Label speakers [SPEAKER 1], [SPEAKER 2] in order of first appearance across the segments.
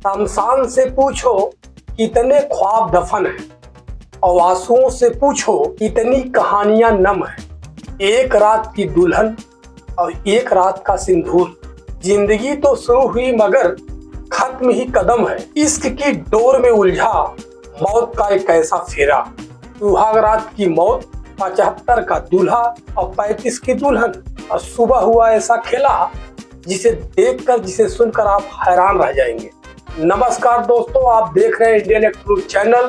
[SPEAKER 1] शमशान से पूछो कितने ख्वाब दफन है, और आंसुओं से पूछो कितनी कहानियां नम है। एक रात की दुल्हन और एक रात का सिंदूर, जिंदगी तो शुरू हुई मगर खत्म ही कदम है। इश्क की डोर में उलझा मौत का एक ऐसा फेरा, सुहाग रात की मौत, 75 का दूल्हा और 35 की दुल्हन, और सुबह हुआ ऐसा खेला जिसे देखकर जिसे सुनकर आप हैरान रह जाएंगे। नमस्कार दोस्तों, आप देख रहे हैं इंडियन एक्सक्लूसिव चैनल।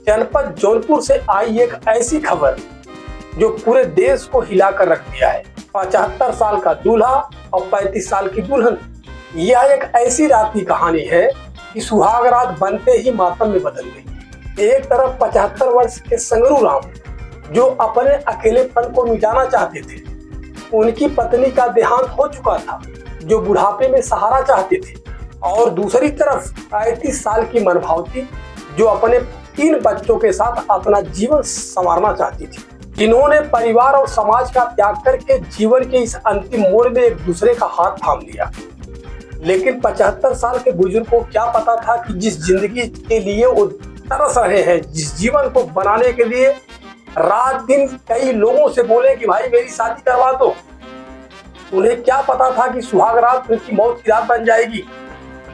[SPEAKER 1] जनपद जौनपुर से आई एक ऐसी खबर जो पूरे देश को हिलाकर रख दिया है। 75 साल का दूल्हा और 35 साल की दुल्हन, यह एक ऐसी रात की कहानी है कि सुहाग रात बनते ही मातम में बदल गई। एक तरफ 75 वर्ष के संगरू राम जो अपने अकेलेपन को मिटाना चाहते थे, उनकी पत्नी का देहांत हो चुका था जो बुढ़ापे में सहारा चाहते थे, और दूसरी तरफ 35 साल की मनभावती जो अपने 3 बच्चों के साथ अपना जीवन संवारना चाहती थी, जिन्होंने परिवार और समाज का त्याग करके जीवन के इस अंतिम मोड़ में एक दूसरे का हाथ थाम लिया। लेकिन 75 साल के बुजुर्ग को क्या पता था कि जिस जिंदगी के लिए वो तरस रहे हैं, जिस जीवन को बनाने के लिए रात दिन कई लोगों से बोले कि भाई मेरी शादी करवा दो, उन्हें क्या पता था कि सुहाग रात उनकी मौत की रात बन जाएगी।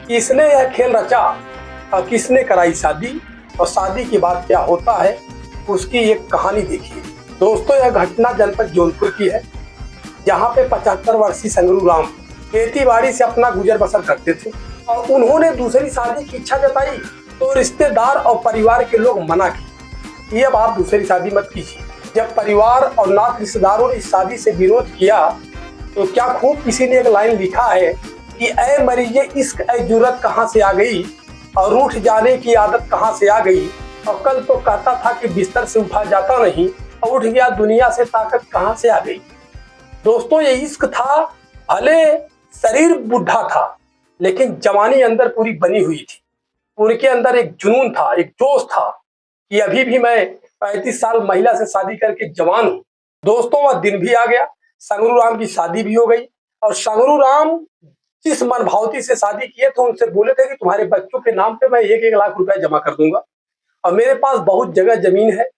[SPEAKER 1] किसने यह खेल रचा और किसने कराई शादी, और शादी के बाद क्या होता है उसकी एक कहानी देखिए। दोस्तों, यह घटना जनपद जौनपुर की है, जहां पे 75 वर्षीय संगरू राम खेती बाड़ी से अपना गुजर बसर करते थे, और उन्होंने दूसरी शादी की इच्छा जताई तो रिश्तेदार और परिवार के लोग मना किए, ये अब आप दूसरी शादी मत कीजिए। जब परिवार और नात रिश्तेदारों ने इस शादी से विरोध किया तो क्या खूब किसी ने एक लाइन लिखा है कि ऐ मरीजे इश्क ऐ जुर्रत कहाँ से आ गई, और रूठ जाने की आदत कहाँ से आ गई, और कल तो कहता था कि बिस्तर से उठा जाता नहीं, और उठ गया दुनिया से ताकत कहाँ से आ गई। दोस्तों, ये इश्क था, भले शरीर बुढ़ा था लेकिन जवानी अंदर पूरी बनी हुई थी। उनके अंदर एक जुनून था, एक जोश था कि अभी भी मैं 35 साल महिला से शादी करके जवान हूँ। दोस्तों, वह दिन भी आ गया, संगरू राम की शादी भी हो गई, और संगरू राम जिस मनभावती से शादी किए थे उनसे बोले थे कि तुम्हारे बच्चों के नाम पे मैं 1-1 लाख रुपए जमा कर दूंगा, और मेरे पास बहुत जगह जमीन है,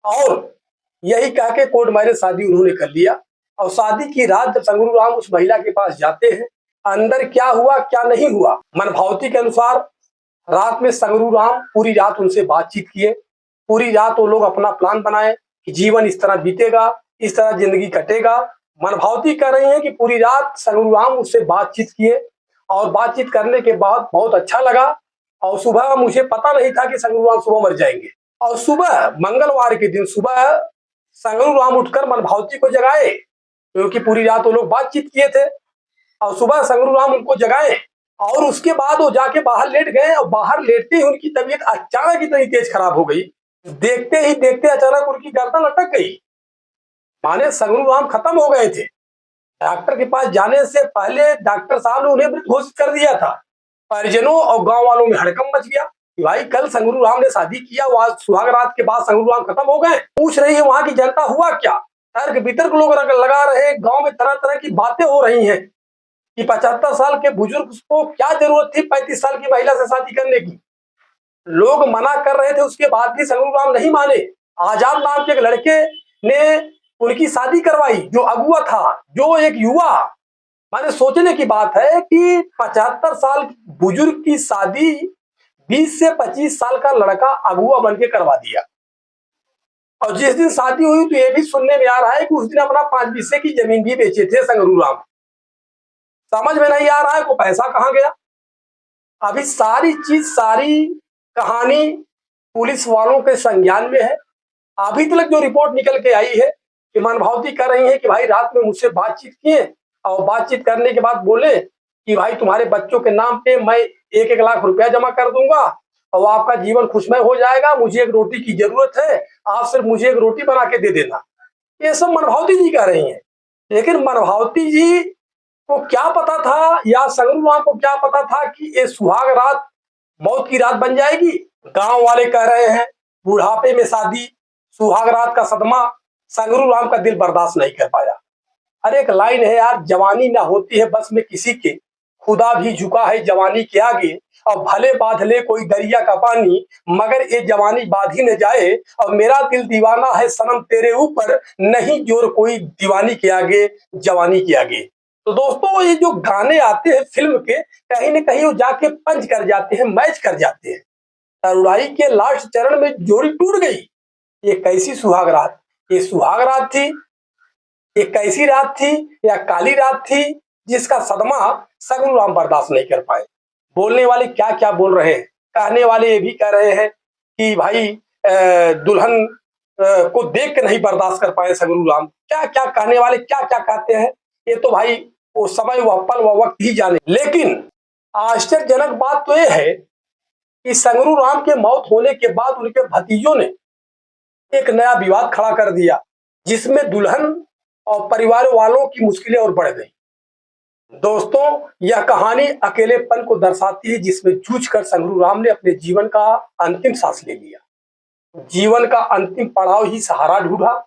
[SPEAKER 1] और यही कह के कोर्ट मैरिज शादी उन्होंने कर लिया। और शादी की रात जब संगरू राम उस महिला के पास जाते हैं, अंदर क्या हुआ क्या नहीं हुआ, मनभावती के अनुसार रात में संगरू राम पूरी रात उनसे बातचीत किए। पूरी रात वो लोग अपना प्लान बनाए कि जीवन इस तरह बीतेगा, इस तरह जिंदगी कटेगा। मनभावती कह रही है कि पूरी रात संगरू राम उससे बातचीत किए, और बातचीत करने के बाद बहुत अच्छा लगा, और सुबह मुझे पता नहीं था कि संगरू राम सुबह मर जाएंगे। और सुबह मंगलवार के दिन सुबह संगरू राम उठकर मनभावती को जगाए, क्योंकि पूरी रात वो लोग बातचीत किए थे, और सुबह संगरू राम उनको जगाए, और उसके बाद वो जाके बाहर लेट गए, और बाहर लेटते ही उनकी तबीयत अचानक इतनी तेज खराब हो गई, देखते ही देखते अचानक उनकी गर्दन लटक गई, माने संगरू राम खत्म हो गए थे। डॉक्टर के पास जाने से पहले डॉक्टर साहब ने उन्हें मृत घोषित कर दिया था। परिजनों और गांव वालों में हड़कंप मच गया कि भाई कल संगरू राम ने शादी किया, वो आज सुहाग रात के बाद संगरू राम खत्म हो गए। पूछ रही है वहां की जनता हुआ क्या, तर्क वितर्क लोग लगा रहे, गांव में तरह तरह की बातें हो रही हैं कि 75 साल के बुजुर्ग को क्या जरूरत थी 35 साल की महिला से शादी करने की। लोग मना कर रहे थे, उसके बाद भी संगरू राम नहीं माने। आजाद नाम के एक लड़के ने उनकी शादी करवाई, जो अगुआ था, जो एक युवा। माने सोचने की बात है कि 75 साल बुजुर्ग की शादी 20 से 25 साल का लड़का अगुआ बन के करवा दिया। और जिस दिन शादी हुई तो ये भी सुनने में आ रहा है कि उस दिन अपना 5 बीसे की जमीन भी बेचे थे संगरू राम। समझ में नहीं आ रहा है को पैसा कहाँ गया। अभी सारी चीज, सारी कहानी पुलिस वालों के संज्ञान में है। अभी तक जो रिपोर्ट निकल के आई है कि मनभावती कर रही है कि भाई रात में मुझसे बातचीत किए, और बातचीत करने के बाद बोले कि भाई तुम्हारे बच्चों के नाम पे मैं 1-1 लाख रुपया जमा कर दूंगा, और आपका जीवन खुशमय हो जाएगा, मुझे एक रोटी की जरूरत है, आप सिर्फ मुझे एक रोटी बना के दे देना। ये सब मनभावती जी कह रही हैं। लेकिन मनभावती जी को क्या पता था, या संगरू राम को क्या पता था कि ये सुहाग रात मौत की रात बन जाएगी। गांव वाले कह रहे हैं बुढ़ापे में शादी, सुहाग रात का सदमा, संगरू राम का दिल बर्दाश्त नहीं कर पाया। अरे एक लाइन है यार, जवानी ना होती है बस में किसी के, खुदा भी झुका है जवानी के आगे, और भले बांध ले कोई दरिया का पानी, मगर ये जवानी बांध ही न जाए, और मेरा दिल दीवाना है सनम तेरे ऊपर, नहीं जोर कोई दीवानी के आगे, जवानी के आगे। तो दोस्तों, ये जो गाने आते हैं फिल्म के, कहीं न कहीं वो जाके पंच कर जाते हैं, मैच कर जाते हैं। तरुणाई के लास्ट चरण में जोड़ी टूट गई। ये कैसी सुहाग रात, ये सुहाग रात थी, ये कैसी रात थी, या काली रात थी, जिसका सदमा सगुन राम बर्दाश्त नहीं कर पाए। बोलने वाले क्या क्या बोल रहे हैं, कहने वाले ये भी कह रहे हैं कि भाई दुल्हन को देख के नहीं बर्दाश्त कर पाए सगुन राम। क्या क्या कहने वाले क्या क्या कहते हैं, ये तो भाई वो समय, वह पल, वह वक्त ही जाने। लेकिन आश्चर्यजनक बात तो यह है कि संगरू राम के मौत होने के बाद उनके भतीजों ने एक नया विवाद खड़ा कर दिया, जिसमें दुल्हन और परिवार वालों की मुश्किलें और बढ़ गई। दोस्तों, यह कहानी अकेलेपन को दर्शाती है, जिसमें जूझकर संगरू राम ने अपने जीवन का अंतिम सांस ले लिया। जीवन का अंतिम पड़ाव ही सहारा ढूंढा।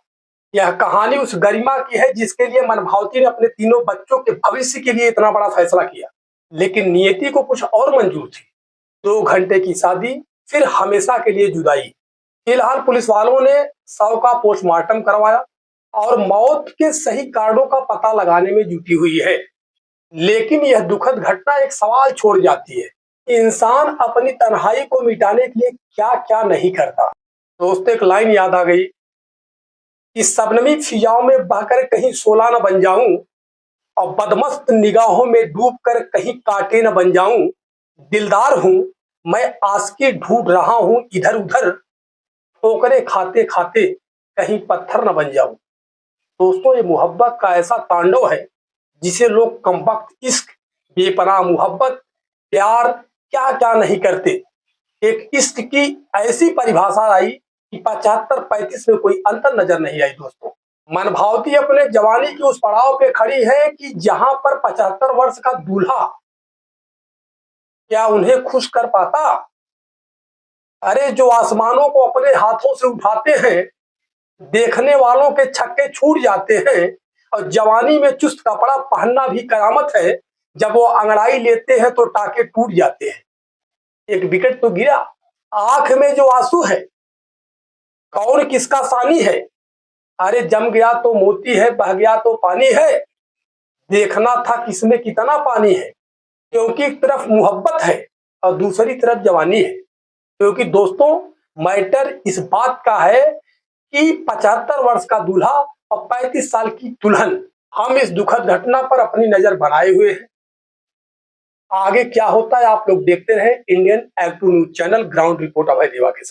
[SPEAKER 1] यह कहानी उस गरिमा की है जिसके लिए मनभावती ने अपने तीनों बच्चों के भविष्य के लिए इतना बड़ा फैसला किया। लेकिन नियति को कुछ और मंजूर थी। 2 घंटे की शादी, फिर हमेशा के लिए जुदाई। फिलहाल पुलिस वालों ने शव का पोस्टमार्टम करवाया और मौत के सही कारणों का पता लगाने में जुटी हुई है। लेकिन यह दुखद घटना एक सवाल छोड़ जाती है, इंसान अपनी तन्हाई को मिटाने के लिए क्या क्या नहीं करता। दोस्तों, एक लाइन याद आ गई कि शबनमी फिजाओं में बहकर कहीं शोला न बन जाऊं, और बदमस्त निगाहों में डूबकर कहीं कांटे न बन जाऊं। दिलदार हूं मैं, आशिकी ढूंढ रहा हूं इधर उधर, ठोकरें खाते खाते कहीं पत्थर न बन जाऊं। दोस्तों, ये मोहब्बत का ऐसा तांडव है जिसे लोग कमबख्त इश्क, बेपनाह मोहब्बत, प्यार क्या क्या नहीं करते। एक इश्क की ऐसी परिभाषा आई कि 75-35 में कोई अंतर नजर नहीं आई। दोस्तों, मनभावती अपने जवानी की उस पड़ाव पे खड़ी है कि जहां पर 75 वर्ष का दूल्हा क्या उन्हें खुश कर पाता। अरे, जो आसमानों को अपने हाथों से उठाते हैं, देखने वालों के छक्के छूट जाते हैं, और जवानी में चुस्त कपड़ा पहनना भी करामत है। जब वो अंगड़ाई लेते हैं तो टाके टूट जाते हैं। एक विकेट तो गिरा, आंख में जो आंसू है, कौन किसका सानी है। अरे, जम गया तो मोती है, बह गया तो पानी है, देखना था किसमें कितना पानी है। क्योंकि एक तरफ मोहब्बत है और दूसरी तरफ जवानी है। क्योंकि दोस्तों, मैटर इस बात का है कि 75 वर्ष का दूल्हा और 35 साल की दुल्हन, हम इस दुखद घटना पर अपनी नजर बनाए हुए हैं। आगे क्या होता है आप लोग देखते रहे Indian active news channel, ground report Abhay Deva के साथ।